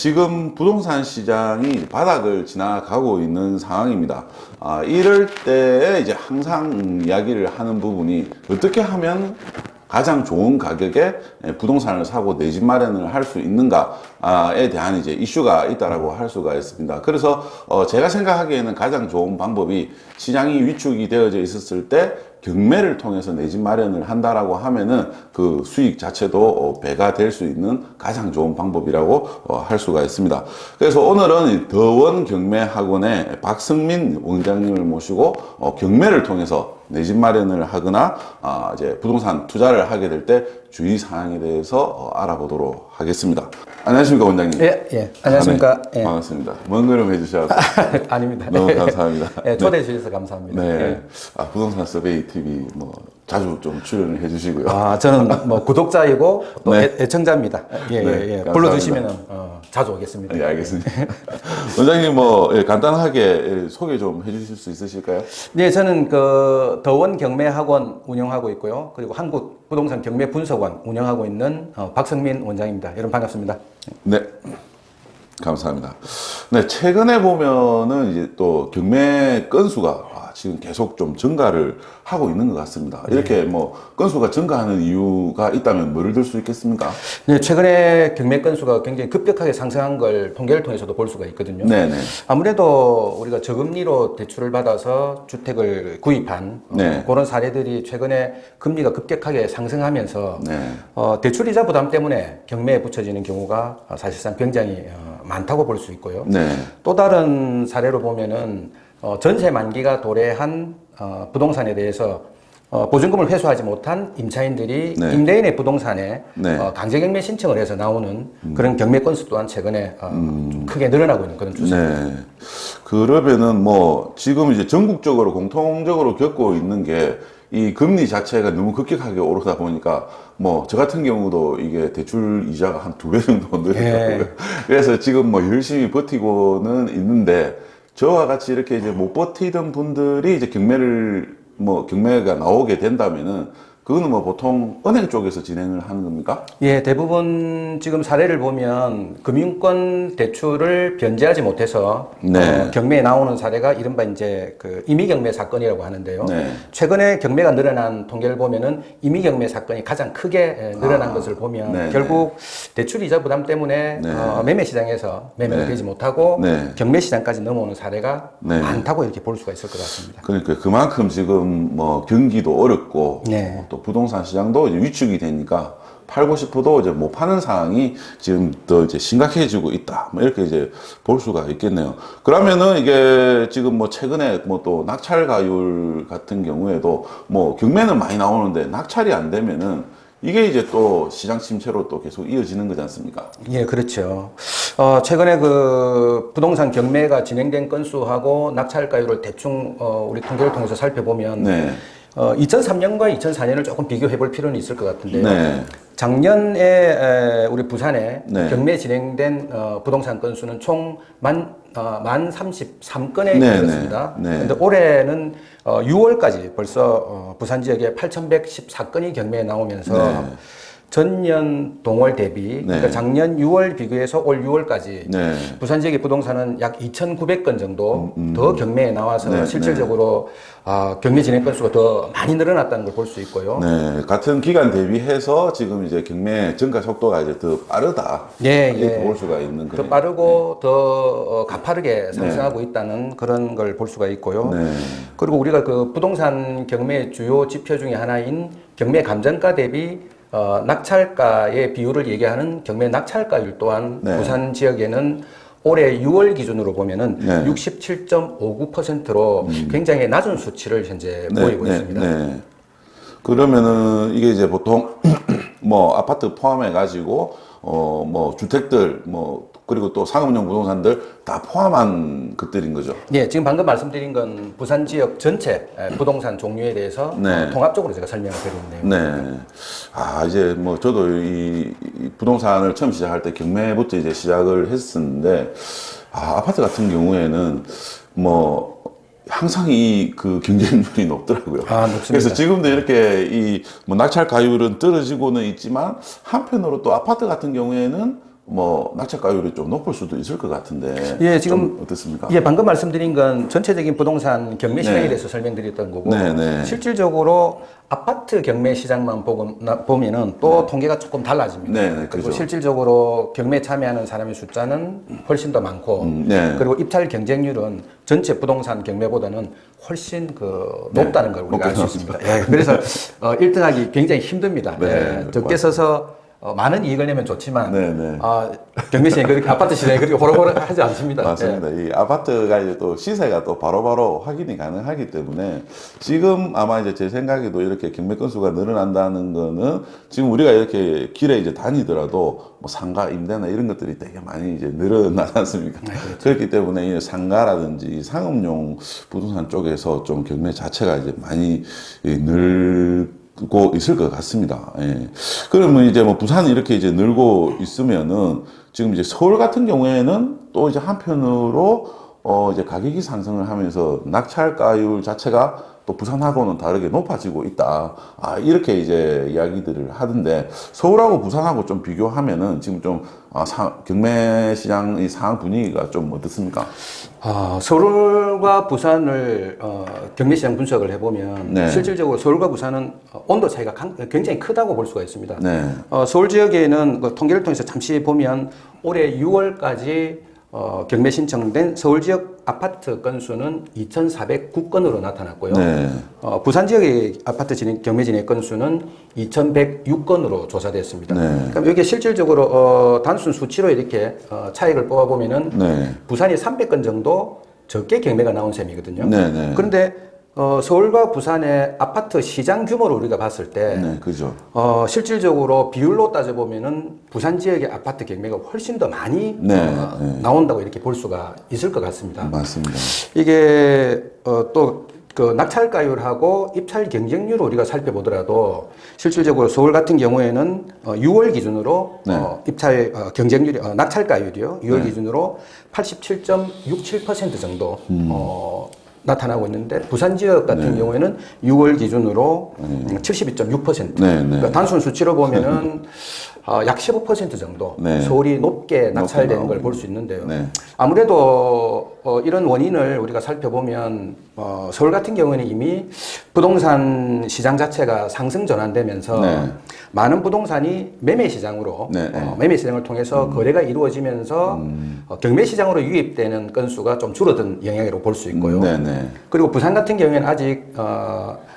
지금 부동산 시장이 바닥을 지나가고 있는 상황입니다. 이럴 때에 이제 항상 이야기를 하는 부분이 어떻게 하면 가장 좋은 가격에 부동산을 사고 내 집 마련을 할 수 있는가에 대한 이제 이슈가 있다라고 할 수가 있습니다. 그래서 제가 생각하기에는 가장 좋은 방법이 시장이 위축이 되어져 있었을 때 경매를 통해서 내 집 마련을 한다라고 하면은 그 수익 자체도 배가 될 수 있는 가장 좋은 방법이라고 할 수가 있습니다. 그래서 오늘은 더원 경매학원의 박승민 원장님을 모시고 경매를 통해서 내 집 마련을 하거나 이제 부동산 투자를 하게 될 때 주의 사항에 대해서 알아보도록 하겠습니다. 안녕하십니까 원장님? 예. 안녕하십니까? 네, 예. 반갑습니다. 먼 걸음 해주셔서 아닙니다. 너무 감사합니다. 예, 초대해 주셔서 감사합니다. 네. 예. 부동산 서베이 TV 뭐 자주 좀 출연을 해주시고요. 저는 뭐 구독자이고 또 네. 애청자입니다. 예. 감사합니다. 불러주시면 자주 오겠습니다. 네, 알겠습니다. 원장님 간단하게 소개 좀 해주실 수 있으실까요? 네, 저는 그 더원 경매학원 운영하고 있고요. 그리고 한국 부동산 경매 분석원 운영하고 있는 박성민 원장입니다. 여러분 반갑습니다. 네. 감사합니다. 네, 최근에 보면은 이제 또 경매 건수가 지금 계속 좀 증가를 하고 있는 것 같습니다. 이렇게 뭐 건수가 증가하는 이유가 있다면 뭐를 들 수 있겠습니까? 네, 최근에 경매 건수가 굉장히 급격하게 상승한 걸 통계를 통해서도 볼 수가 있거든요. 네네. 아무래도 우리가 저금리로 대출을 받아서 주택을 구입한 네. 그런 사례들이 최근에 금리가 급격하게 상승하면서 네. 대출이자 부담 때문에 경매에 붙여지는 경우가 사실상 굉장히 많다고 볼 수 있고요. 네. 또 다른 사례로 보면은 전세 만기가 도래한 부동산에 대해서 보증금을 회수하지 못한 임차인들이 네. 임대인의 부동산에 네. 강제 경매 신청을 해서 나오는 그런 경매 건수 또한 최근에 좀 크게 늘어나고 있는 그런 추세입니다. 네. 그러면은 뭐 지금 이제 전국적으로 공통적으로 겪고 있는 게 이 금리 자체가 너무 급격하게 오르다 보니까 뭐 저 같은 경우도 이게 대출 이자가 한 2배 정도 늘더라고요. 네. 그래서 지금 뭐 열심히 버티고는 있는데 저와 같이 이렇게 이제 못 버티던 분들이 이제 경매가 나오게 된다면은 그거는 뭐 보통 은행 쪽에서 진행을 하는 겁니까? 예, 대부분 지금 사례를 보면 금융권 대출을 변제하지 못해서 네. 경매에 나오는 사례가 이른바 이제 그 임의경매 사건이라고 하는데요. 네. 최근에 경매가 늘어난 통계를 보면은 임의경매 사건이 가장 크게 늘어난 것을 보면 네. 결국 대출 이자 부담 때문에 네. 매매 시장에서 매매가 네. 되지 못하고 네. 경매 시장까지 넘어오는 사례가 네. 많다고 이렇게 볼 수가 있을 것 같습니다. 그러니까 그만큼 지금 뭐 경기도 어렵고 네. 또 부동산 시장도 이제 위축이 되니까 팔고 싶어도 이제 못 파는 상황이 지금 더 이제 심각해지고 있다. 뭐 이렇게 이제 볼 수가 있겠네요. 그러면은 이게 지금 뭐 최근에 뭐 또 낙찰 가율 같은 경우에도 뭐 경매는 많이 나오는데 낙찰이 안 되면은 이게 이제 또 시장 침체로 또 계속 이어지는 거지 않습니까? 예, 그렇죠. 최근에 그 부동산 경매가 진행된 건수하고 낙찰가율을 대충 우리 통계를 통해서 살펴보면 네. 2003년과 2004년을 조금 비교해 볼 필요는 있을 것 같은데요. 네. 작년에 우리 부산에 네. 경매 진행된 부동산 건수는 총 33건에 네, 이르렀습니다. 네. 네. 그런데 올해는 6월까지 벌써 부산 지역에 8,114건이 경매에 나오면서 네. 전년 동월 대비 네. 그러니까 작년 6월 비교해서 올 6월까지 네. 부산 지역의 부동산은 약 2,900건 정도 더 경매에 나와서 네, 실질적으로 경매 진행 건수가 더 많이 늘어났다는 걸 볼 수 있고요. 네, 같은 기간 대비해서 지금 이제 경매 증가 속도가 이제 더 빠르다. 예, 이렇게 예. 볼 수가 있는 더 거네요. 빠르고 더 가파르게 상승하고 있다는 그런 걸 볼 수가 있고요. 네. 그리고 우리가 그 부동산 경매 주요 지표 중에 하나인 경매 감정가 대비 낙찰가의 비율을 얘기하는 경매 낙찰가율 또한 네. 부산 지역에는 올해 6월 기준으로 보면은 네. 67.59%로 굉장히 낮은 수치를 현재 보이고 있습니다. 네. 그러면은 이게 이제 보통 뭐 아파트 포함해 가지고 뭐 주택들 뭐 그리고 또 상업용 부동산들 다 포함한 것들인 거죠. 네, 지금 방금 말씀드린 건 부산 지역 전체 부동산 종류에 대해서 네. 통합적으로 제가 설명을 드리는 내용입니다. 네. 이제 뭐 저도 이 부동산을 처음 시작할 때 경매부터 이제 시작을 했었는데 아파트 같은 경우에는 뭐 항상 그 경쟁률이 높더라고요. 높습니다. 그래서 지금도 이렇게 뭐 낙찰 가율은 떨어지고는 있지만 한편으로 또 아파트 같은 경우에는 뭐 낙찰가율이 좀 높을 수도 있을 것 같은데. 예, 지금 좀 어떻습니까? 예, 방금 말씀드린 건 전체적인 부동산 경매 시장에 네. 대해서 설명드렸던 거고 네, 네. 실질적으로 아파트 경매 시장만 보면은 또 통계가 조금 달라집니다. 네, 네, 그리고 그렇죠. 실질적으로 경매 참여하는 사람의 숫자는 훨씬 더 많고 네. 그리고 입찰 경쟁률은 전체 부동산 경매보다는 훨씬 높다는 걸 우리가 알 수 있습니다. 예, 그래서 1등하기 굉장히 힘듭니다. 네, 예, 적게 써서 많은 이익을 내면 좋지만 네, 네. 경매 시장이 그렇게 아파트 시장이 그렇게 호락호락하지 않습니다. 맞습니다. 이 아파트가 이제 또 시세가 또 바로바로 확인이 가능하기 때문에 지금 아마 이제 제 생각에도 이렇게 경매 건수가 늘어난다는 거는 지금 우리가 이렇게 길에 이제 다니더라도 뭐 상가 임대나 이런 것들이 되게 많이 이제 늘어나지 않습니까? 네, 그렇죠. 그렇기 때문에 이 상가라든지 상업용 부동산 쪽에서 좀 경매 자체가 이제 많이 늘고 있을 것 같습니다. 예. 그러면 이제 뭐 부산이 이렇게 이제 늘고 있으면은 지금 이제 서울 같은 경우에는 또 이제 한편으로 이제 가격이 상승을 하면서 낙찰가율 자체가 또 부산하고는 다르게 높아지고 있다. 이렇게 이제 이야기들을 하던데 서울하고 부산하고 좀 비교하면은 지금 좀 경매 시장의 상황 분위기가 좀 어떻습니까? 서울과 부산을 경매 시장 분석을 해보면 네. 실질적으로 서울과 부산은 온도 차이가 굉장히 크다고 볼 수가 있습니다. 네. 서울 지역에는 그 통계를 통해서 잠시 보면 올해 6월까지 경매 신청된 서울 지역 아파트 건수는 2,409건으로 나타났고요. 네. 부산 지역의 아파트 경매 진입 건수는 2,106건으로 조사됐습니다. 네. 그럼 여기 실질적으로 단순 수치로 이렇게 차익을 뽑아보면은 네. 부산이 300건 정도 적게 경매가 나온 셈이거든요. 네, 네. 그런데 서울과 부산의 아파트 시장 규모를 우리가 봤을 때 네, 그죠. 실질적으로 비율로 따져보면은 부산 지역의 아파트 경매가 훨씬 더 많이 네, 나온다고 이렇게 볼 수가 있을 것 같습니다. 맞습니다. 이게 또 그 낙찰가율하고 입찰 경쟁률을 우리가 살펴보더라도 실질적으로 서울 같은 경우에는 6월 기준으로 네. 입찰 경쟁률이 낙찰가율이요 6월 네. 기준으로 87.67% 정도 나타나고 있는데 부산 지역 같은 경우에는 6월 기준으로 72.6%. 네, 네. 그러니까 단순 수치로 보면은 약 15% 정도 네. 서울이 높게 낙찰되는 높게 걸 볼 수 있는데요. 네. 아무래도 이런 원인을 우리가 살펴보면 서울 같은 경우는 이미 부동산 시장 자체가 상승 전환되면서 네. 많은 부동산이 매매 시장으로 네, 네. 매매 시장을 통해서 거래가 이루어지면서 경매 시장으로 유입되는 건수가 좀 줄어든 영향으로 볼 수 있고요. 네, 네. 그리고 부산 같은 경우에는 아직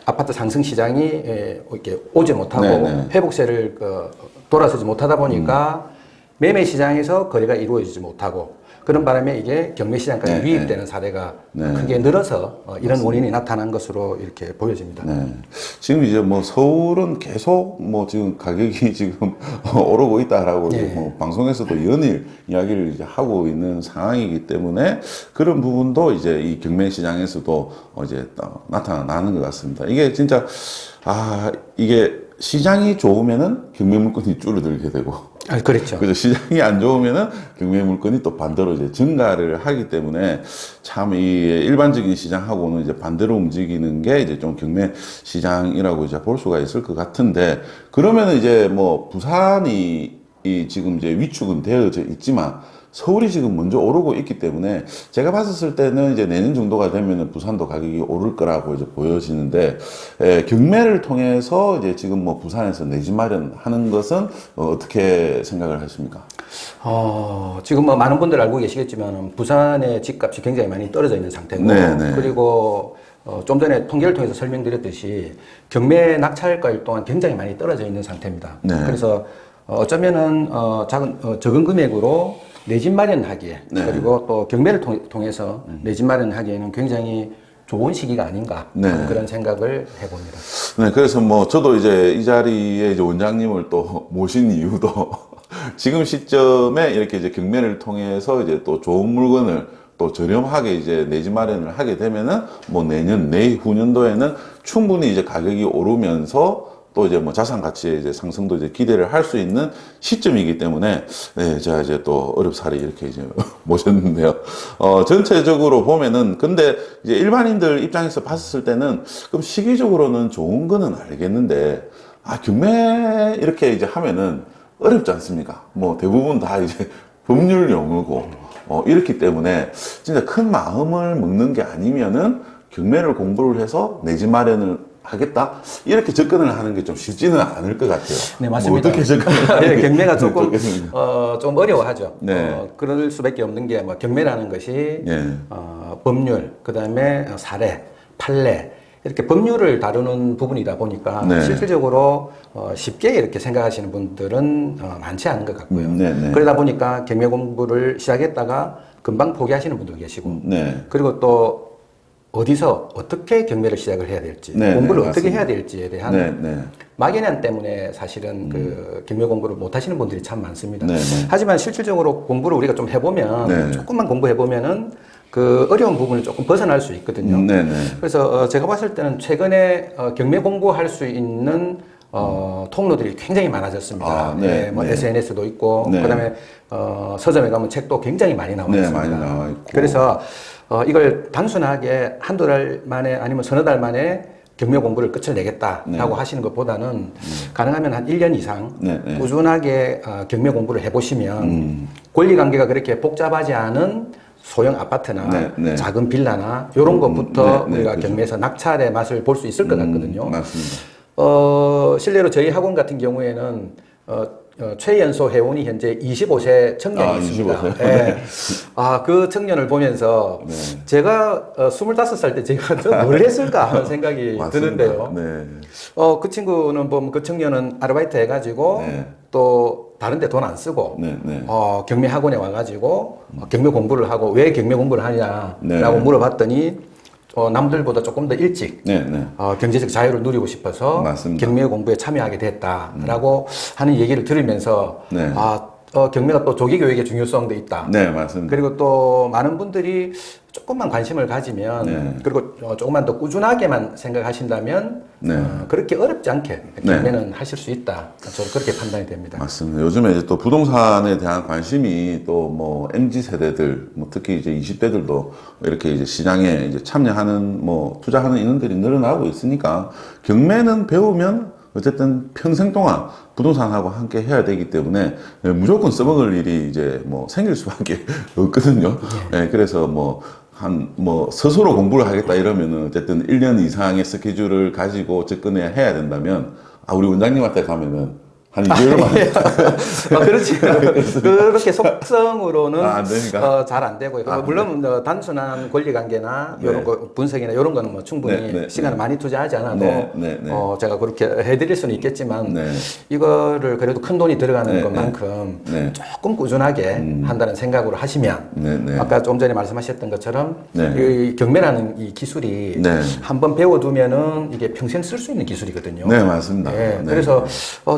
아파트 상승 시장이 이렇게 오지 못하고 네, 네. 회복세를 돌아서지 못하다 보니까 매매 시장에서 거래가 이루어지지 못하고 그런 바람에 이게 경매 시장까지 네, 유입되는 사례가 네. 크게 늘어서 이런 원인이 나타난 것으로 이렇게 보여집니다. 네. 지금 이제 뭐 서울은 계속 뭐 지금 가격이 지금 오르고 있다라고 네. 이제 뭐 방송에서도 연일 이야기를 이제 하고 있는 상황이기 때문에 그런 부분도 이제 이 경매 시장에서도 이제 나타나는 것 같습니다. 이게 진짜 이게 시장이 좋으면은 경매 물건이 줄어들게 되고 그렇죠. 그죠. 시장이 안 좋으면은 경매 물건이 또 반대로 이제 증가를 하기 때문에 참 이 일반적인 시장하고는 이제 반대로 움직이는 게 이제 좀 경매 시장이라고 이제 볼 수가 있을 것 같은데 그러면은 이제 뭐 부산이 지금 이제 위축은 되어져 있지만 서울이 지금 먼저 오르고 있기 때문에 제가 봤을 때는 이제 내년 정도가 되면은 부산도 가격이 오를 거라고 이제 보여지는데 경매를 통해서 이제 지금 뭐 부산에서 내 집 마련하는 것은 어떻게 생각을 하십니까? 지금 뭐 많은 분들 알고 계시겠지만 부산의 집값이 굉장히 많이 떨어져 있는 상태고 네, 네. 그리고 좀 전에 통계를 통해서 설명드렸듯이 경매 낙찰가율 또한 굉장히 많이 떨어져 있는 상태입니다. 네. 그래서 어쩌면은 적은 금액으로 내 집 마련하기에 네. 그리고 또 경매를 통해서 내 집 마련하기에는 굉장히 좋은 시기가 아닌가 네. 그런 생각을 해봅니다. 네, 그래서 뭐 저도 이제 이 자리에 이제 원장님을 또 모신 이유도 지금 시점에 이렇게 이제 경매를 통해서 이제 또 좋은 물건을 또 저렴하게 이제 내 집 마련을 하게 되면은 뭐 내년, 내후년도에는 충분히 이제 가격이 오르면서 또 이제 뭐 자산 가치의 이제 상승도 이제 기대를 할 수 있는 시점이기 때문에 네, 제가 이제 또 어렵사리 이렇게 이제 모셨는데요. 전체적으로 보면은 근데 이제 일반인들 입장에서 봤을 때는 그럼 시기적으로는 좋은 거는 알겠는데 경매 이렇게 이제 하면은 어렵지 않습니까? 뭐 대부분 다 이제 법률 용어고 이렇기 때문에 진짜 큰 마음을 먹는 게 아니면은 경매를 공부를 해서 내 집 마련을 하겠다 이렇게 접근을 하는 게 좀 쉽지는 않을 것 같아요. 네, 맞습니다. 뭐 어떻게 접근을 하는 네, 게 경매가 조금 좋겠습니까? 좀 어려워하죠. 네. 그럴 수밖에 없는 게 뭐 경매라는 것이 예. 법률, 그다음에 사례, 판례 이렇게 법률을 다루는 부분이다 보니까 네. 실질적으로 쉽게 이렇게 생각하시는 분들은 많지 않은 것 같고요. 네, 네. 그러다 보니까 경매 공부를 시작했다가 금방 포기하시는 분도 계시고, 네. 그리고 또 어디서 어떻게 경매를 시작을 해야 될지, 네, 공부를 네, 어떻게 맞습니다. 해야 될지에 대한 네, 네. 막연함 때문에 사실은 그 경매 공부를 못 하시는 분들이 참 많습니다. 네, 네. 하지만 실질적으로 공부를 우리가 좀 해보면, 네. 조금만 공부해보면은 그 어려운 부분을 조금 벗어날 수 있거든요. 네, 네. 그래서 제가 봤을 때는 최근에 경매 공부할 수 있는 통로들이 굉장히 많아졌습니다. 아, 네, 예, 뭐 네. SNS도 있고, 네. 그다음에 서점에 가면 책도 굉장히 많이 나와 네, 있습니다. 많이 나와 있고. 그래서 이걸 단순하게 한두 달 만에 아니면 서너 달 만에 경매 공부를 끝을 내겠다라고 네. 하시는 것보다는 가능하면 한 1년 이상 네, 네. 꾸준하게 경매 공부를 해보시면 권리 관계가 그렇게 복잡하지 않은 소형 아파트나 네, 네. 작은 빌라나 이런 것부터 네, 네, 우리가 그죠. 경매에서 낙찰의 맛을 볼 수 있을 것 같거든요. 맞습니다. 실례로 저희 학원 같은 경우에는 최연소 회원이 현재 25세 청년이 아, 있습니다. 25세? 예. 그 청년을 보면서 네. 제가 25살 때 제가 좀 뭘 했을까 하는 생각이 맞습니다. 드는데요. 네. 그 친구는 보면 그 청년은 아르바이트 해가지고 네. 또 다른데 돈 안 쓰고 네, 네. 경매 학원에 와가지고 경매 공부를 하고 왜 경매 공부를 하냐라고 네. 물어봤더니 남들보다 조금 더 일찍 네, 네. 경제적 자유를 누리고 싶어서 맞습니다. 경매 공부에 참여하게 됐다라고 하는 얘기를 들으면서 네. 경매가 또 조기 교육의 중요성도 있다. 네, 맞습니다. 그리고 또 많은 분들이 조금만 관심을 가지면 네. 그리고 조금만 더 꾸준하게만 생각하신다면 네. 그렇게 어렵지 않게 네. 경매는 하실 수 있다. 저는 그렇게 판단이 됩니다. 맞습니다. 요즘에 이제 또 부동산에 대한 관심이 또 뭐 MZ 세대들, 뭐 특히 이제 20대들도 이렇게 이제 시장에 이제 참여하는 뭐 투자하는 인원들이 늘어나고 있으니까 경매는 배우면 어쨌든 평생 동안 부동산하고 함께 해야 되기 때문에 무조건 써먹을 일이 이제 뭐 생길 수밖에 없거든요. 네, 그래서 뭐 스스로 공부를 하겠다 이러면은 어쨌든 1년 이상의 스케줄을 가지고 접근해야 해야 된다면 우리 원장님한테 가면은 한 2개월만 그렇지. 그렇게 속성으로는 안 되니까? 잘 안 되고요. 물론 단순한 권리 관계나 네. 이런 거 분석이나 이런 거는 뭐 충분히 네, 네, 시간을 많이 투자하지 않아도 네, 네, 네. 제가 그렇게 해드릴 수는 있겠지만 네. 이거를 그래도 큰 돈이 들어가는 네, 것만큼 네. 조금 꾸준하게 한다는 생각으로 하시면 네, 네. 아까 좀 전에 말씀하셨던 것처럼 네. 이 경매라는 이 기술이 네. 한번 배워두면은 이게 평생 쓸 수 있는 기술이거든요. 네, 맞습니다. 네, 네. 그래서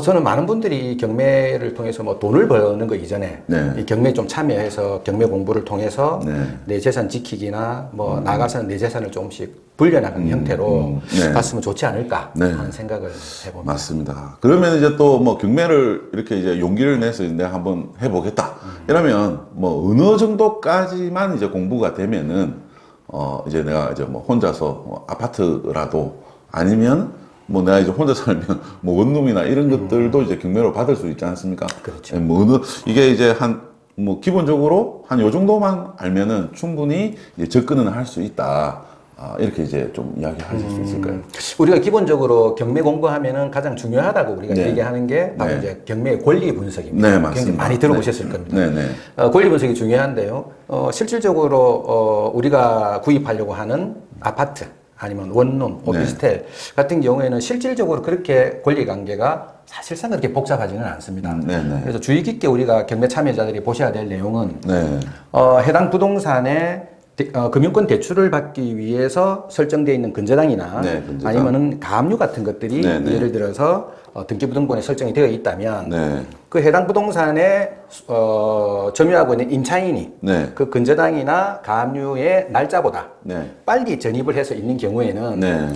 저는 많은 분들이 이 경매를 통해서 뭐 돈을 버는 거 이전에 네. 이 경매에 좀 참여해서 경매 공부를 통해서 네. 내 재산 지키기나 뭐 나가서는 내 재산을 조금씩 불려나가는 형태로 네. 갔으면 좋지 않을까 네. 하는 생각을 해봅니다. 맞습니다. 그러면 이제 또 뭐 경매를 이렇게 이제 용기를 내서 내가 한번 해보겠다. 이러면 뭐 어느 정도까지만 이제 공부가 되면은 이제 내가 이제 뭐 혼자서 뭐 아파트라도 아니면 뭐 내가 이제 혼자 살면 뭐 원룸이나 이런 것들도 이제 경매로 받을 수 있지 않습니까? 그렇죠. 뭐 이게 이제 뭐 기본적으로 한 요 정도만 알면은 충분히 이제 접근은 할 수 있다. 이렇게 이제 좀 이야기하실 수 있을까요? 우리가 기본적으로 경매 공부하면은 가장 중요하다고 우리가 네. 얘기하는 게 바로 네. 이제 경매의 권리 분석입니다. 네, 굉장히 맞습니다. 많이 들어보셨을 겁니다. 네, 네. 권리 분석이 중요한데요. 실질적으로 우리가 구입하려고 하는 아파트 아니면 원룸, 오피스텔 같은 경우에는 실질적으로 그렇게 권리 관계가 사실상 그렇게 복잡하지는 않습니다. 네, 네. 그래서 주의 깊게 우리가 경매 참여자들이 보셔야 될 내용은 네. 해당 부동산의 금융권 대출을 받기 위해서 설정되어 있는 근저당이나 네, 근저당. 아니면은 가압류 같은 것들이 네, 네. 예를 들어서 등기부등본에 설정이 되어 있다면 네. 그 해당 부동산에 점유하고 있는 임차인이 네. 그 근저당이나 가압류의 날짜보다 네. 빨리 전입을 해서 있는 경우에는 네.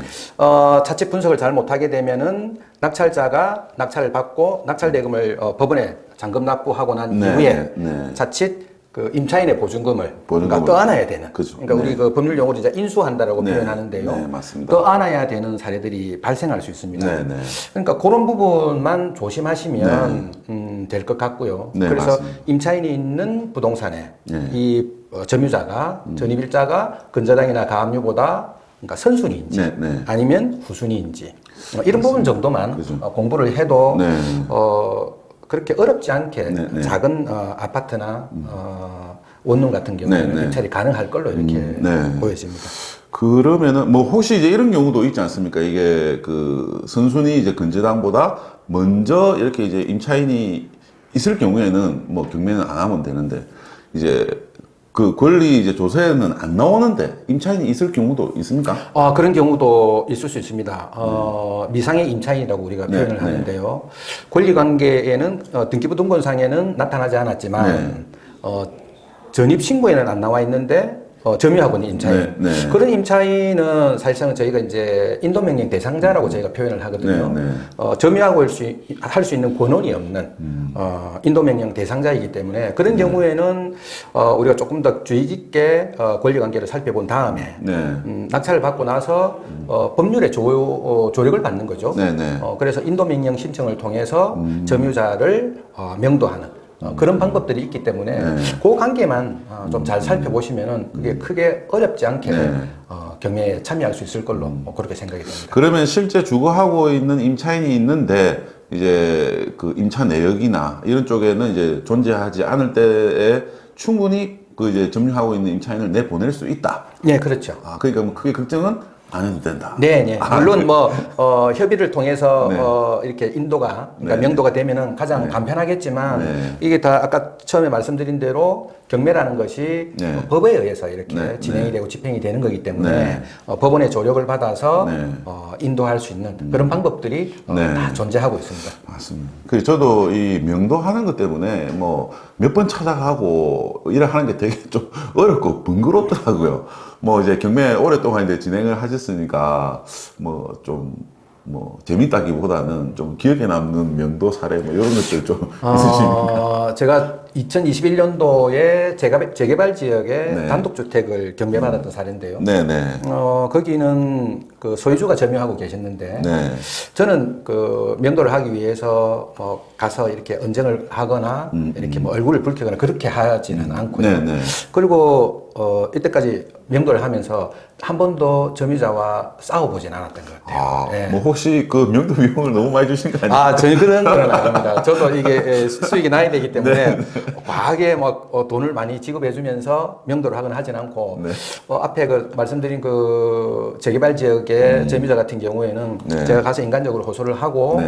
자체 분석을 잘 못하게 되면은 낙찰자가 낙찰을 받고 낙찰 대금을 법원에 잔금 납부하고 난 네, 이후에 네. 자칫 그 임차인의 보증금을 보증금을 그러니까 떠안아야 되는. 그죠. 그러니까 네. 우리 그 법률 용어로 이제 인수한다라고 네. 표현하는데요. 네, 맞습니다. 떠안아야 되는 사례들이 발생할 수 있습니다. 네, 네. 그러니까 그런 부분만 조심하시면 될 것 같고요. 네, 그래서 맞습니다. 임차인이 있는 부동산에 네. 이 점유자가 전입일자가 근저당이나 가압류보다 그러니까 선순위인지 네, 네. 아니면 후순위인지 이런 부분 정도만 그죠. 공부를 해도 네. 그렇게 어렵지 않게 네, 네. 작은 아파트나 원룸 같은 경우에는 네, 네. 입찰이 가능할 걸로 이렇게 네. 보여집니다. 그러면은 뭐 혹시 이제 이런 경우도 있지 않습니까? 이게 그 선순위 이제 근저당보다 먼저 이렇게 이제 임차인이 있을 경우에는 뭐 경매는 안 하면 되는데 이제 그 권리 이제 조서에는 안 나오는데 임차인이 있을 경우도 있습니까? 그런 경우도 있을 수 있습니다. 미상의 임차인이라고 우리가 네, 표현을 네. 하는데요. 권리관계에는 등기부등본상에는 나타나지 않았지만 전입신고에는 안 나와 있는데 점유하고 있는 임차인. 네, 네. 그런 임차인은 사실상 저희가 이제 인도명령 대상자라고 저희가 표현을 하거든요. 네, 네. 점유하고 할 수 있는 권한이 없는 인도명령 대상자이기 때문에 그런 경우에는 우리가 조금 더 주의 깊게 권리관계를 살펴본 다음에 낙찰을 받고 나서 법률의 조력을 받는 거죠. 네, 네. 그래서 인도명령 신청을 통해서 점유자를 명도하는 그런 방법들이 있기 때문에 그 관계만 좀 잘 살펴보시면은 그게 크게 어렵지 않게 경매에 참여할 수 있을 걸로 그렇게 생각이 됩니다. 그러면 실제 주거하고 있는 임차인이 있는데 이제 그 임차 내역이나 이런 쪽에는 이제 존재하지 않을 때에 충분히 그 이제 점유하고 있는 임차인을 내보낼 수 있다. 네, 그렇죠. 그러니까 뭐 크게 걱정은 안 해도 된다. 네, 네. 물론 뭐 협의를 통해서 네. 이렇게 인도가 그러니까 네. 명도가 되면은 가장 간편하겠지만 네. 이게 다 아까 처음에 말씀드린 대로 경매라는 것이 네. 법에 의해서 이렇게 네. 진행이 네. 되고 집행이 되는 거기 때문에 네. 법원의 조력을 받아서 네. 인도할 수 있는 그런 방법들이 네. 다 존재하고 있습니다. 맞습니다. 그래서 저도 이 명도하는 것 때문에 뭐 몇 번 찾아가고 일을 하는 게 되게 좀 어렵고 번거롭더라고요. 뭐 이제 경매 오랫동안 이제 진행을 하셨으니까 뭐 좀 뭐 재밌다기보다는 좀 기억에 남는 명도 사례 뭐 이런 것들 좀 있으십니까? 제가 2021년도에 재개발 지역에 네. 단독주택을 경매받았던 사례인데요. 네네. 거기는 그 소유주가 점유하고 계셨는데 네. 저는 그 명도를 하기 위해서 가서 이렇게 언쟁을 하거나 이렇게 뭐 얼굴을 붉히거나 그렇게 하지는 않고요. 네네. 그리고 이때까지 명도를 하면서 한 번도 점유자와 싸워보진 않았던 것 같아요. 네. 뭐 혹시 그 명도 비용을 너무 많이 주신 거 아니에요? 전혀 그런 건 아닙니다. 저도 이게 수익이 나야 되기 때문에 과하게 막 돈을 많이 지급해주면서 명도를 하거나 하진 않고 앞에 그 말씀드린 그 재개발 지역의 점유자 같은 경우에는 제가 가서 인간적으로 호소를 하고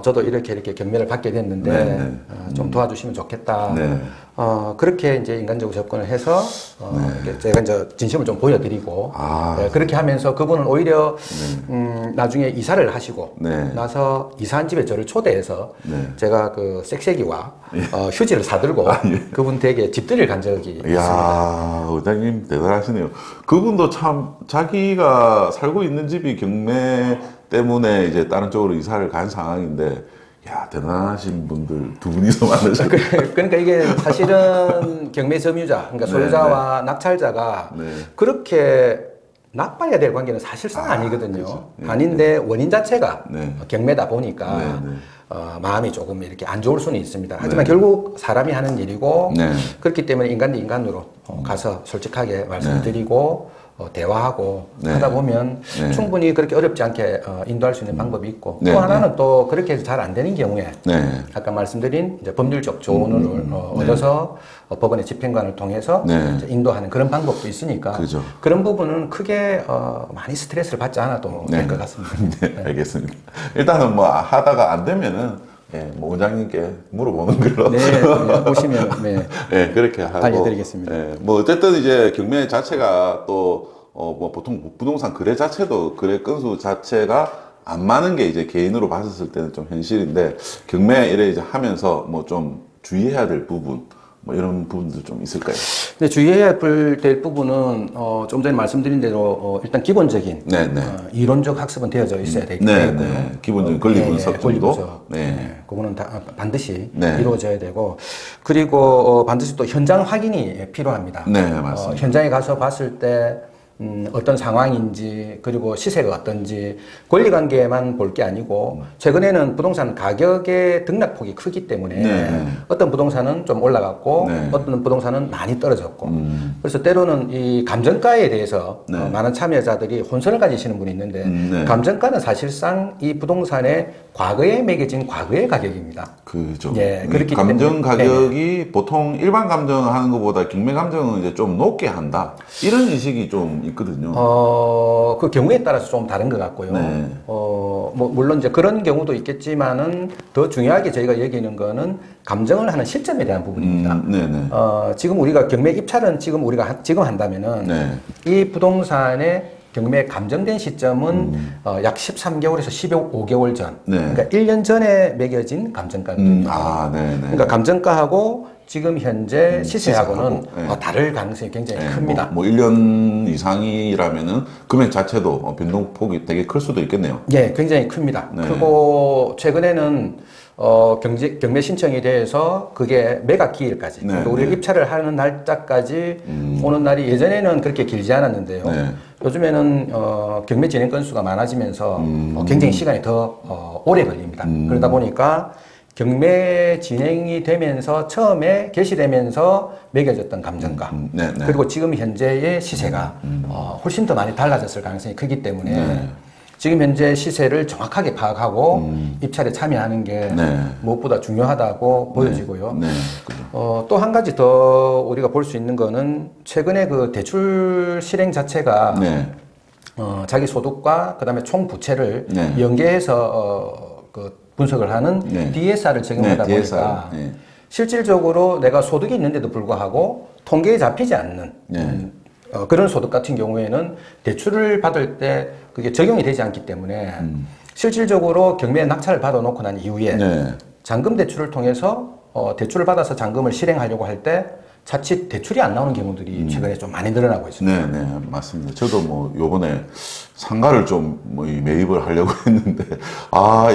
저도 이렇게 경매를 받게 됐는데 좀 도와주시면 좋겠다. 그렇게 이제 인간적으로 접근을 해서 제가 이제 진심을 좀 보여드리고 그렇게 하면서 그분은 오히려 나중에 이사를 하시고 나서 이사한 집에 저를 초대해서 제가 그 쌕쌕이와 휴지를 사들고 그분 댁에 집들이를 간 적이 있습니다. 이야, 의장님 대단하시네요. 그분도 참 자기가 살고 있는 집이 경매 때문에 이제 다른 쪽으로 이사를 간 상황인데 야, 대단하신 분들 두 분이서 만나셨 그러니까 이게 사실은 경매 점유자, 그러니까 소유자와 낙찰자가 그렇게 나빠야 될 관계는 사실상 아니거든요. 그렇죠. 아닌데 원인 자체가 경매다 보니까 마음이 조금 이렇게 안 좋을 수는 있습니다. 하지만 결국 사람이 하는 일이고 그렇기 때문에 인간 대 인간으로 가서 솔직하게 말씀드리고 대화하고 하다 보면 충분히 그렇게 어렵지 않게 인도할 수 있는 방법이 있고 또 하나는 또 그렇게 해서 잘 안 되는 경우에 아까 말씀드린 이제 법률적 조언을 얻어서 법원의 집행관을 통해서 이제 인도하는 그런 방법도 있으니까 그죠. 그런 부분은 크게 많이 스트레스를 받지 않아도 될 것 같습니다. 네, 알겠습니다. 일단은 뭐 하다가 안 되면은 뭐 원장님께 물어보는 걸로. 보시면 그렇게 하고 알려드리겠습니다. 뭐 어쨌든 이제 경매 자체가 또 뭐 보통 부동산 거래 자체도 거래 건수 자체가 안 많은 게 이제 개인으로 봤을 때는 좀 현실인데 경매 이래 이제 하면서 뭐 좀 주의해야 될 부분 뭐 이런 부분도 좀 있을까요? 근데 주의해야 될 부분은 좀 전에 말씀드린 대로 일단 기본적인 네네. 이론적 학습은 되어져 있어야 되겠고요. 네. 기본적인 권리 분석 권리 정도. 분석. 네. 그거는 반드시 네. 이루어져야 되고, 그리고 반드시 또 현장 확인이 필요합니다. 네, 맞습니다. 현장에 가서 봤을 때 어떤 상황인지, 그리고 시세가 어떤지, 권리관계만 볼 게 아니고, 최근에는 부동산 가격의 등락폭이 크기 때문에 네. 어떤 부동산은 좀 올라갔고, 네. 어떤 부동산은 많이 떨어졌고, 그래서 때로는 이 감정가에 대해서 네. 많은 참여자들이 혼선을 가지시는 분이 있는데, 네. 감정가는 사실상 이 부동산의 과거에 매겨진 과거의 가격입니다. 그죠. 예, 그렇기 감정 때문에. 가격이 보통 일반 감정을 하는 것보다 경매 감정은 이제 좀 높게 한다. 이런 인식이 좀 있거든요. 그 경우에 따라서 좀 다른 것 같고요. 네. 뭐, 물론 이제 그런 경우도 있겠지만은 더 중요하게 저희가 여기는 거는 감정을 하는 시점에 대한 부분입니다. 네네. 지금 우리가 경매 입찰은 지금 한다면은 네. 이 부동산의 경매 감정된 시점은 약 13개월에서 15개월 전. 네. 그러니까 1년 전에 매겨진 감정가거든요. 네네. 그러니까 감정가하고 지금 현재 시세하고는 시세하고, 네. 다를 가능성이 굉장히 네, 큽니다. 뭐 1년 이상이라면은 금액 자체도 변동폭이 되게 클 수도 있겠네요. 예, 굉장히 큽니다. 네. 그리고 최근에는 경매 신청이 돼서 그게 매각 기일까지, 네, 그러니까 우리가 네. 입찰을 하는 날짜까지 오는 날이 예전에는 그렇게 길지 않았는데요. 네. 요즘에는 경매 진행 건수가 많아지면서 굉장히 시간이 더 오래 걸립니다. 그러다 보니까 경매 진행이 되면서 처음에 개시되면서 매겨졌던 감정가 네, 네. 그리고 지금 현재의 시세가 훨씬 더 많이 달라졌을 가능성이 크기 때문에 네. 지금 현재 시세를 정확하게 파악하고 입찰에 참여하는 게 네. 무엇보다 중요하다고 보여지고요. 네. 그죠. 또 한 가지 더 우리가 볼 수 있는 거는 최근에 그 대출 실행 자체가 네. 자기 소득과 그다음에 총 부채를 네. 연계해서 그 분석을 하는 네. DSR을 적용하다 네, DSR. 보니까 네. 실질적으로 내가 소득이 있는데도 불구하고 통계에 잡히지 않는 네. 그런 소득 같은 경우에는 대출을 받을 때 그게 적용이 되지 않기 때문에 실질적으로 경매 낙찰을 받아놓고 난 이후에 네. 잔금 대출을 통해서 대출을 받아서 잔금을 실행하려고 할 때 자칫 대출이 안 나오는 경우들이 최근에 좀 많이 늘어나고 있습니다. 네, 네, 맞습니다. 저도 뭐 요번에 상가를 좀 뭐 매입을 하려고 했는데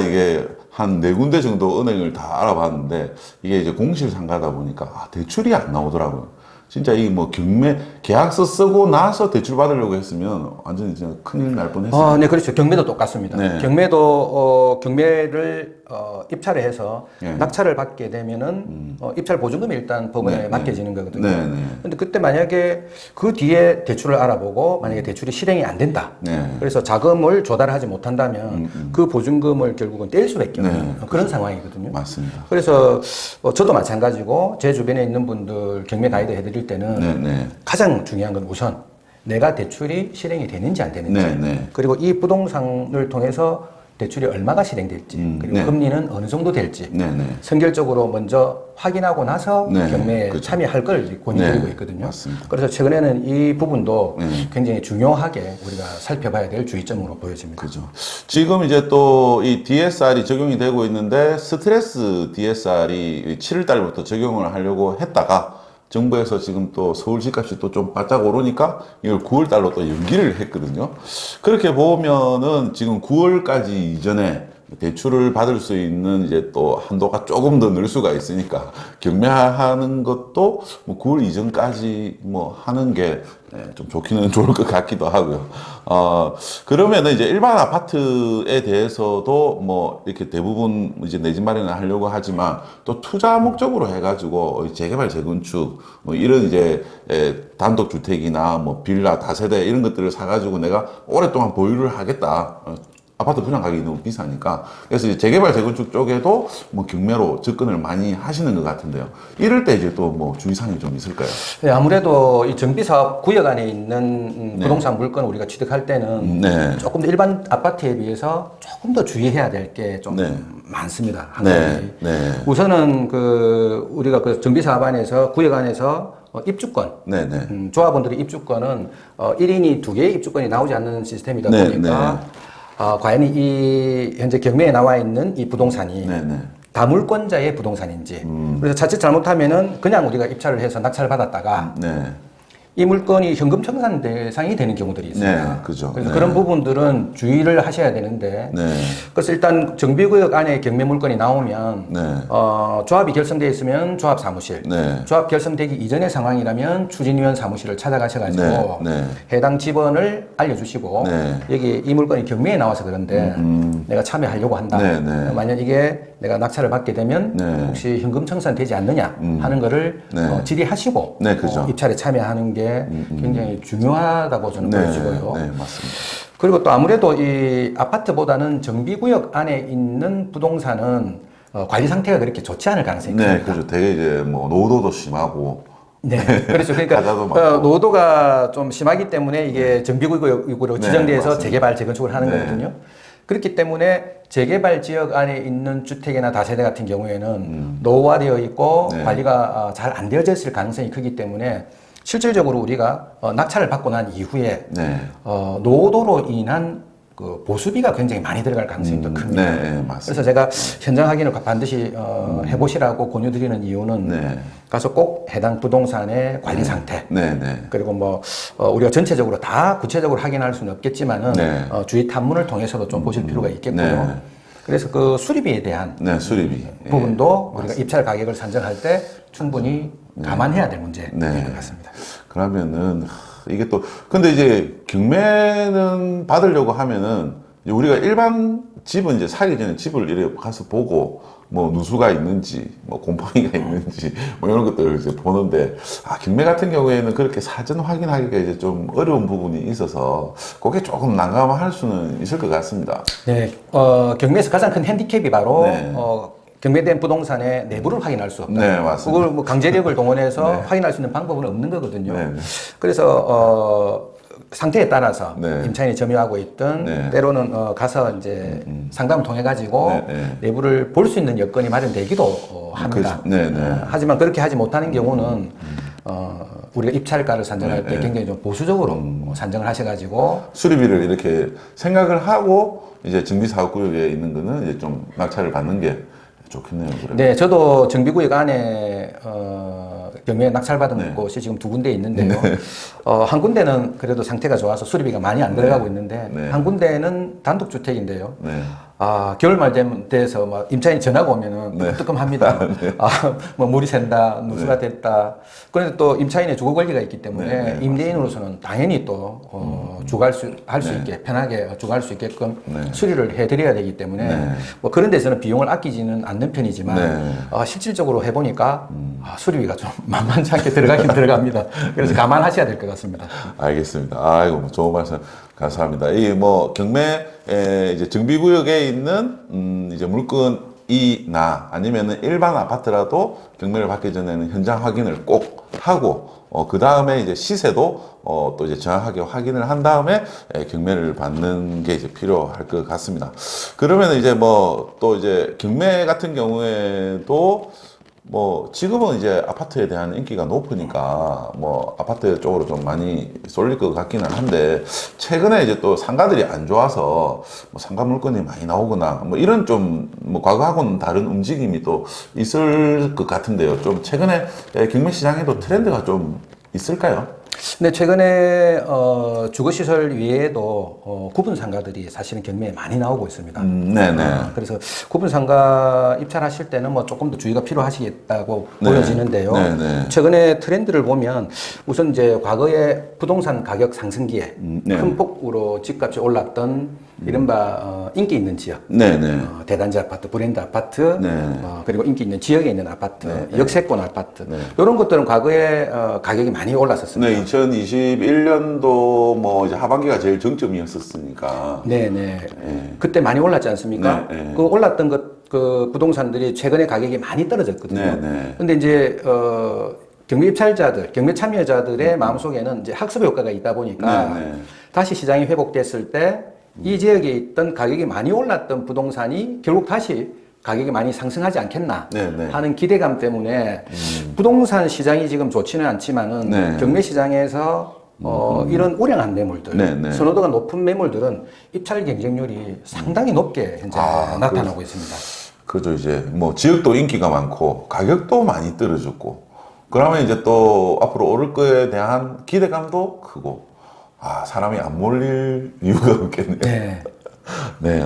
이게 한 4군데 정도 은행을 다 알아봤는데 이게 이제 공실 상가다 보니까 대출이 안 나오더라고요. 진짜 이 뭐 경매 계약서 쓰고 나서 대출 받으려고 했으면 완전히 진짜 큰일 날 뻔했어요. 네, 그렇죠. 경매도 똑같습니다. 네. 경매도 경매를 입찰을 해서 네. 낙찰을 받게 되면은 입찰 보증금이 일단 법원에 네, 맡겨지는 거거든요. 네, 네. 근데 그때 만약에 그 뒤에 대출을 알아보고 만약에 대출이 실행이 안 된다. 네. 그래서 자금을 조달하지 못한다면 그 보증금을 결국은 뗄 수밖에 없는 네, 그런 상황이거든요. 맞습니다. 그래서 저도 마찬가지고 제 주변에 있는 분들 경매 가이드 해드릴 때는 네, 네. 가장 중요한 건 우선 내가 대출이 실행이 되는지 안 되는지 네, 네. 그리고 이 부동산을 통해서 대출이 얼마가 실행될지 그리고 네. 금리는 어느 정도 될지 네, 네. 선결적으로 먼저 확인하고 나서 네, 경매에 그렇죠. 참여할 걸 권유드리고 네, 있거든요. 맞습니다. 그래서 최근에는 이 부분도 네. 굉장히 중요하게 우리가 살펴봐야 될 주의점으로 보여집니다. 그죠. 지금 이제 또 이 DSR이 적용이 되고 있는데 스트레스 DSR이 7월 달부터 적용을 하려고 했다가 정부에서 지금 또 서울 집값이 또 좀 바짝 오르니까 이걸 9월 달로 또 연기를 했거든요. 그렇게 보면은 지금 9월까지 이전에 대출을 받을 수 있는 이제 또 한도가 조금 더 늘 수가 있으니까 경매하는 것도 뭐 9월 이전까지 뭐 하는 게 좀 좋기는 좋을 것 같기도 하고요. 그러면은 이제 일반 아파트에 대해서도 뭐 이렇게 대부분 이제 내 집 마련을 하려고 하지만 또 투자 목적으로 해가지고 재개발, 재건축 뭐 이런 이제 단독 주택이나 뭐 빌라, 다세대 이런 것들을 사가지고 내가 오랫동안 보유를 하겠다. 아파트 분양 가격이 너무 비싸니까. 그래서 이제 재개발, 재건축 쪽에도 뭐 경매로 접근을 많이 하시는 것 같은데요. 이럴 때 이제 또 뭐 주의사항이 좀 있을까요? 네, 아무래도 이 정비사업 구역 안에 있는 네. 부동산 물건을 우리가 취득할 때는 네. 조금 더 일반 아파트에 비해서 조금 더 주의해야 될 게 좀 네. 많습니다. 한 네. 가지. 네. 우선은 우리가 그 정비사업 안에서 구역 안에서 입주권, 네네. 조합원들의 입주권은 1인이 2개의 입주권이 나오지 않는 시스템이다 네, 보니까 과연 이 현재 경매에 나와 있는 이 부동산이 네네. 다물권자의 부동산인지. 그래서 자칫 잘못하면은 그냥 우리가 입찰을 해서 낙찰을 받았다가 네. 이 물건이 현금 청산 대상이 되는 경우들이 있습니다. 네, 그죠. 그래서 네. 그런 부분들은 주의를 하셔야 되는데, 네. 그래서 일단 정비구역 안에 경매 물건이 나오면, 네. 조합이 결성되어 있으면 조합 사무실, 네. 조합 결성되기 이전의 상황이라면 추진위원 사무실을 찾아가셔가지고 네, 네. 해당 집원을 알려주시고 네. 여기 이 물건이 경매에 나와서 그런데 내가 참여하려고 한다. 네, 네. 만약 이게 내가 낙찰을 받게 되면 네. 혹시 현금 청산되지 않느냐 하는 거를 네. 질의하시고 네, 그죠. 입찰에 참여하는 게 굉장히 중요하다고 저는 네. 보여지고요. 네, 맞습니다. 그리고 또 아무래도 이 아파트보다는 정비구역 안에 있는 부동산은 관리 상태가 그렇게 좋지 않을 가능성이 네, 큽니다. 그죠. 되게 이제 뭐 노도도 심하고. 네, 그렇죠. 그러니까 가다도 많고. 노도가 좀 심하기 때문에 이게 정비구역으로 네, 지정돼서 맞습니다. 재개발, 재건축을 하는 네. 거거든요. 그렇기 때문에 재개발 지역 안에 있는 주택이나 다세대 같은 경우에는 노후화되어 있고 네. 관리가 잘 안 되어져 있을 가능성이 크기 때문에 실질적으로 우리가 낙찰을 받고 난 이후에 네. 노도로 인한 그 보수비가 굉장히 많이 들어갈 가능성이 더 큽니다. 네, 네, 맞습니다. 그래서 제가 현장 확인을 반드시 해보시라고 권유드리는 이유는 네. 가서 꼭 해당 부동산의 관리 상태, 네, 네. 그리고 뭐 우리가 전체적으로 다 구체적으로 확인할 수는 없겠지만은 네. 주의 탐문을 통해서도 좀 보실 필요가 있겠고요. 네. 그래서 그 수리비에 대한 네, 수리비. 부분도 우리가 입찰 가격을 산정할 때 충분히 감안해야 될 문제인 네. 것 같습니다. 그러면은 이게 또 근데 이제 경매는 받으려고 하면은 이제 우리가 일반 집은 이제 사기 전에 집을 이렇게 가서 보고 뭐 누수가 있는지 뭐 곰팡이가 있는지 뭐 이런 것들을 이제 보는데 경매 같은 경우에는 그렇게 사전 확인하기가 이제 좀 어려운 부분이 있어서 그게 조금 난감할 수는 있을 것 같습니다. 네, 경매에서 가장 큰 핸디캡이 바로 네. 경매된 부동산의 내부를 확인할 수 없다. 네, 맞습니다. 그걸 뭐 강제력을 동원해서 네. 확인할 수 있는 방법은 없는 거거든요. 네, 네. 그래서 상태에 따라서 네. 임차인이 점유하고 있던 네. 때로는 가서 이제 상담을 통해 가지고 네, 네. 내부를 볼 수 있는 여건이 마련되기도 합니다. 그렇죠. 네, 네. 하지만 그렇게 하지 못하는 경우는 우리가 입찰가를 산정할 네, 때 네. 굉장히 좀 보수적으로 산정을 하셔가지고 수리비를 이렇게 생각을 하고 이제 정비사업구역에 있는 거는 이제 좀 낙찰을 받는 게 좋겠네요. 그러면. 네, 저도 정비구역 안에 경매에 낙찰받은 네. 곳이 지금 2군데 있는데요. 한 군데는 그래도 상태가 좋아서 수리비가 많이 안 들어가고 있는데 네. 한 군데는 단독주택인데요. 네. 겨울 말 돼서 막 임차인이 전화가 오면은 네. 뜨끔합니다. 뭐 물이 샌다, 누수가 됐다. 그런데 또 임차인의 주거 권리가 있기 때문에 네, 네, 임대인으로서는 당연히 또 주거할 수 있게 편하게 주거할 수 있게끔 네. 수리를 해드려야 되기 때문에 네. 뭐 그런 데서는 비용을 아끼지는 않는 편이지만 네. 실질적으로 해보니까 수리비가 좀 만만치 않게 들어가긴 들어갑니다. 그래서 감안하셔야 될 것 같습니다. 알겠습니다. 아이고, 좋은 말씀 감사합니다. 이 뭐 경매 이제 정비구역에 있는 이제 물건이나 아니면은 일반 아파트라도 경매를 받기 전에는 현장 확인을 꼭 하고 그 다음에 이제 시세도 또 이제 정확하게 확인을 한 다음에 경매를 받는 게 이제 필요할 것 같습니다. 그러면 이제 뭐 또 이제 경매 같은 경우에도 뭐 지금은 이제 아파트에 대한 인기가 높으니까 뭐 아파트 쪽으로 좀 많이 쏠릴 것 같기는 한데 최근에 이제 또 상가들이 안 좋아서 뭐 상가 물건이 많이 나오거나 뭐 이런 좀 뭐 과거하고는 다른 움직임이 또 있을 것 같은데요. 좀 최근에 경매 시장에도 트렌드가 좀 있을까요? 근데 최근에 주거시설 외에도 구분 상가들이 사실은 경매에 많이 나오고 있습니다. 네네. 그래서 구분 상가 입찰하실 때는 뭐 조금 더 주의가 필요하시겠다고 네. 보여지는데요. 네네. 최근에 트렌드를 보면 우선 이제 과거에 부동산 가격 상승기에 네. 큰 폭으로 집값이 올랐던 이른바 인기 있는 지역, 네네. 대단지 아파트, 브랜드 아파트, 네. 그리고 인기 있는 지역에 있는 아파트, 네. 역세권 아파트 네. 이런 것들은 과거에 가격이 많이 올랐었습니다. 네, 2021년도 뭐 이제 하반기가 제일 정점이었었으니까. 네네. 그때 많이 올랐지 않습니까? 네, 네. 그 올랐던 그 부동산들이 최근에 가격이 많이 떨어졌거든요. 네, 네. 근데 이제, 경매 입찰자들, 경매 참여자들의 마음속에는 이제 학습 효과가 있다 보니까 네, 네. 다시 시장이 회복됐을 때 이 지역에 있던 가격이 많이 올랐던 부동산이 결국 다시 가격이 많이 상승하지 않겠나 네, 네. 하는 기대감 때문에 부동산 시장이 지금 좋지는 않지만은 네. 경매 시장에서 이런 우량한 매물들, 네, 네. 선호도가 높은 매물들은 입찰 경쟁률이 상당히 높게 현재 나타나고 있습니다. 그죠. 이제 뭐 지역도 인기가 많고 가격도 많이 떨어졌고 그러면 이제 또 앞으로 오를 거에 대한 기대감도 크고 사람이 안 몰릴 이유가 없겠네요. 네. 네,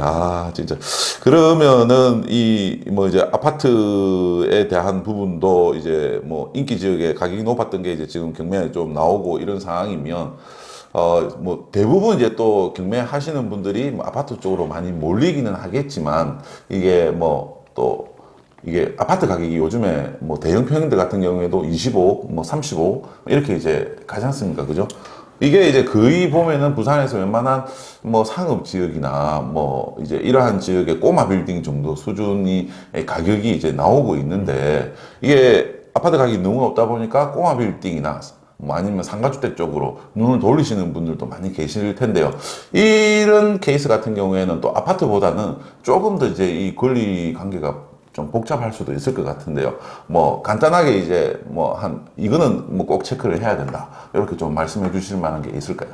진짜. 그러면은, 뭐, 이제, 아파트에 대한 부분도 이제, 뭐, 인기 지역에 가격이 높았던 게 이제 지금 경매에 좀 나오고 이런 상황이면, 뭐, 대부분 이제 또 경매 하시는 분들이 뭐 아파트 쪽으로 많이 몰리기는 하겠지만, 이게 뭐, 또, 이게 아파트 가격이 요즘에 뭐 대형 평형대 같은 경우에도 25, 뭐 35, 이렇게 이제 가지 않습니까? 그죠? 이게 이제 거의 보면은 부산에서 웬만한 뭐 상업 지역이나 뭐 이제 이러한 지역의 꼬마 빌딩 정도 수준이 가격이 이제 나오고 있는데 이게 아파트 가격이 너무 높다 보니까 꼬마 빌딩이나 뭐 아니면 상가주택 쪽으로 눈을 돌리시는 분들도 많이 계실 텐데요. 이런 케이스 같은 경우에는 또 아파트보다는 조금 더 이제 이 권리 관계가 좀 복잡할 수도 있을 것 같은데요. 뭐 간단하게 이제 뭐 이거는 뭐 꼭 체크를 해야 된다. 이렇게 좀 말씀해 주실 만한 게 있을까요?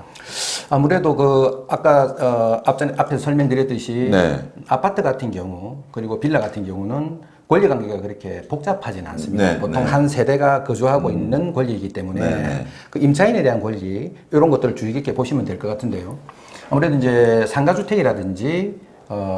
아무래도 그 아까 앞에서 설명드렸듯이 네. 아파트 같은 경우 그리고 빌라 같은 경우는 권리 관계가 그렇게 복잡하지는 않습니다. 네, 보통 네. 한 세대가 거주하고 있는 권리이기 때문에 네, 네. 그 임차인에 대한 권리 이런 것들을 주의 깊게 보시면 될 것 같은데요. 아무래도 이제 상가주택이라든지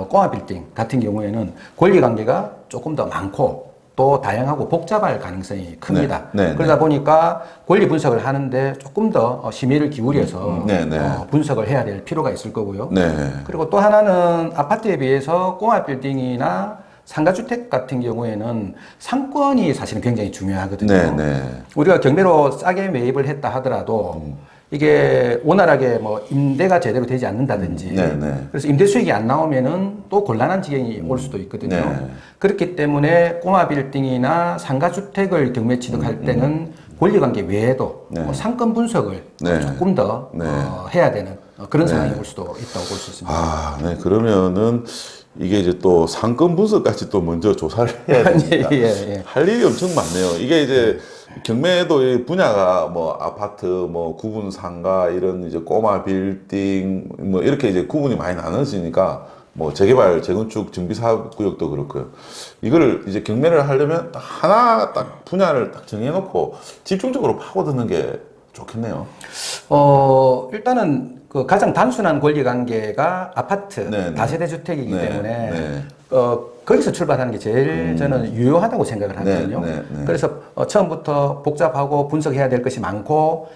꼬마 빌딩 같은 경우에는 권리 관계가 조금 더 많고 또 다양하고 복잡할 가능성이 큽니다. 네, 네, 그러다 보니까 권리 분석을 하는데 조금 더 심의를 기울여서 네, 네. 분석을 해야 될 필요가 있을 거고요. 네. 그리고 또 하나는 아파트에 비해서 꼬마 빌딩이나 상가주택 같은 경우에는 상권이 사실은 굉장히 중요하거든요. 네, 네. 우리가 경매로 싸게 매입을 했다 하더라도 이게 원활하게 뭐 임대가 제대로 되지 않는다든지 네, 네. 그래서 임대 수익이 안 나오면은 또 곤란한 지경이 올 수도 있거든요. 네. 그렇기 때문에 꼬마 빌딩이나 상가주택을 경매 취득할 때는 권리관계 외에도 네. 뭐 상권 분석을 네. 조금 더 네. 해야 되는 그런 상황이 올 수도 있다고 볼 수 있습니다. 네. 그러면은 이게 이제 또 상권 분석까지 또 먼저 조사를 해야 됩니다. 예. 할 일이 엄청 많네요. 이게 이제 경매도 이 분야가 뭐 아파트, 뭐 구분 상가 이런 이제 꼬마 빌딩 뭐 이렇게 이제 구분이 많이 나눠지니까 뭐 재개발, 재건축, 정비사업 구역도 그렇고요. 이거를 이제 경매를 하려면 하나 딱 분야를 딱 정해놓고 집중적으로 파고드는 게 좋겠네요. 일단은 그 가장 단순한 권리 관계가 아파트, 네, 다세대 주택이기 네, 때문에 네. 거기서 출발하는 게 제일 저는 유효하다고 생각을 하거든요. 네. 그래서 처음부터 복잡하고 분석해야 될 것이 많고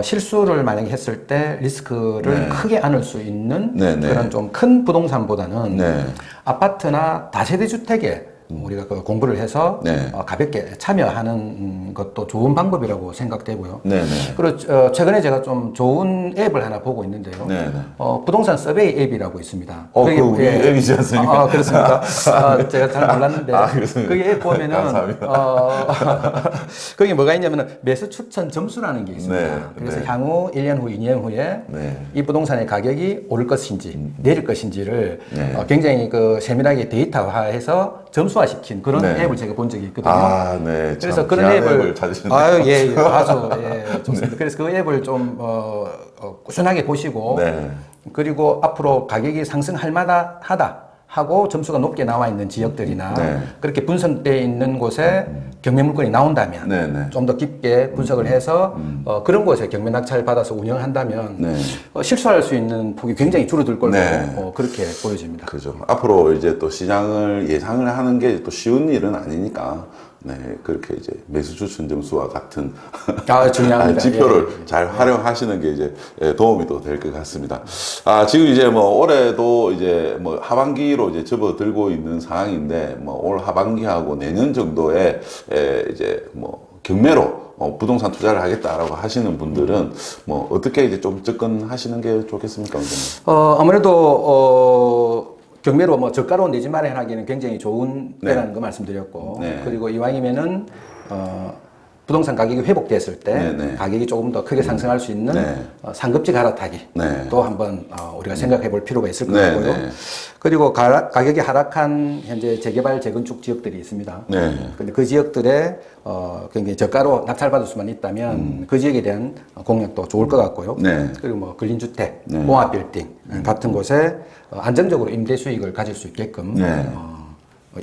실수를 만약에 했을 때 리스크를 네. 크게 안을 수 있는 네, 네. 그런 좀 큰 부동산보다는 네. 아파트나 다세대 주택에 우리가 그 공부를 해서 네. 가볍게 참여하는 것도 좋은 방법이라고 생각되고요. 네네. 그리고 최근에 제가 좀 좋은 앱을 하나 보고 있는데요. 네네. 부동산 서베이 앱이라고 있습니다. 그게 우리 앱이지 않습니까? 그렇습니까? 제가 잘 몰랐는데 그렇습니까? 거기 앱 보면은 감사합니다. 거기 뭐가 있냐면은 매수 추천 점수라는 게 있습니다. 네, 그래서 네. 향후 1년 후, 2년 후에 네. 이 부동산의 가격이 오를 것인지 내릴 것인지를 네. 굉장히 그 세밀하게 데이터화해서 점수화시킨 그런 네. 앱을 제가 본 적이 있거든요. 네. 그래서 참 그런 귀한 앱을 찾으시네요. 아주 좋습니다. 그래서 그 앱을 좀 꾸준하게 보시고 네. 그리고 앞으로 가격이 상승할 만하다 하고 점수가 높게 나와 있는 지역들이나 네. 그렇게 분석되어 있는 곳에 경매 물건이 나온다면 네, 네. 좀 더 깊게 분석을 해서 그런 곳에 경매 낙찰 받아서 운영을 한다면 네. 실수할 수 있는 폭이 굉장히 줄어들 걸로 네. 그렇게 보여집니다. 그죠. 앞으로 이제 또 시장을 예상을 하는 게 또 쉬운 일은 아니니까, 네, 그렇게 이제 매수 추천 점수와 같은 중요합니다. 지표를 예. 잘 활용하시는 게 이제 도움이 또 될 것 같습니다. 지금 이제 뭐 올해도 이제 뭐 하반기로 이제 접어들고 있는 상황인데, 뭐 올 하반기하고 내년 정도에 이제 뭐 경매로 부동산 투자를 하겠다라고 하시는 분들은 뭐 어떻게 이제 좀 접근하시는 게 좋겠습니까, 원장님? 아무래도 경매로 뭐 저가로 내 집 마련하기는 굉장히 좋은 네. 때라는 거 말씀드렸고 네. 그리고 이왕이면은 부동산 가격이 회복됐을 때 네, 네. 가격이 조금 더 크게 상승할 수 있는 네. 상급지 갈아타기 네. 또 한번 우리가 생각해 볼 필요가 있을 것 네, 같고요. 네. 그리고 가격이 하락한 현재 재개발 재건축 지역들이 있습니다. 네. 근데 그 지역들에 굉장히 저가로 낙찰받을 수만 있다면 그 지역에 대한 공략도 좋을 것 같고요. 네. 그리고 뭐 근린주택, 네. 공합빌딩 같은 곳에 안정적으로 임대 수익을 가질 수 있게끔 네.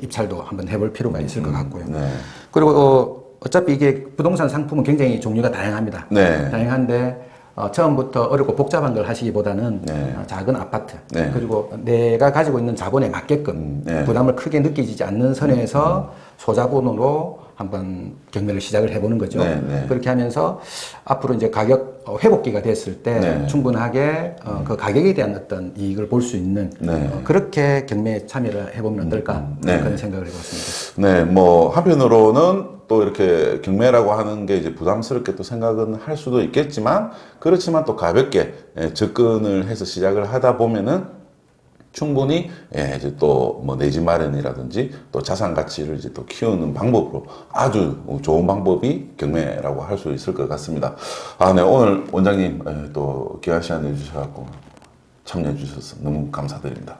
입찰도 한번 해볼 필요가 있을 것 같고요. 네. 그리고 어차피 이게 부동산 상품은 굉장히 종류가 다양합니다. 네. 다양한데 처음부터 어렵고 복잡한 걸 하시기보다는 네. 작은 아파트 네. 그리고 내가 가지고 있는 자본에 맞게끔 네. 부담을 크게 느끼지 않는 선에서 소자본으로 한번 경매를 시작을 해보는 거죠. 네, 네. 그렇게 하면서 앞으로 이제 가격 회복기가 됐을 때 네. 충분하게 그 가격에 대한 어떤 이익을 볼 수 있는 네. 그렇게 경매에 참여를 해보면 어떨까 네. 그런 생각을 해봤습니다. 네, 뭐 한편으로는 또 이렇게 경매라고 하는 게 이제 부담스럽게 또 생각은 할 수도 있겠지만 그렇지만 또 가볍게 접근을 해서 시작을 하다 보면은 충분히 이제 또 뭐 내 집 마련이라든지 또 자산 가치를 이제 또 키우는 방법으로 아주 좋은 방법이 경매라고 할 수 있을 것 같습니다. 아, 네, 오늘 원장님 또 귀한 시간 내주셔서 참여해 주셔서 너무 감사드립니다.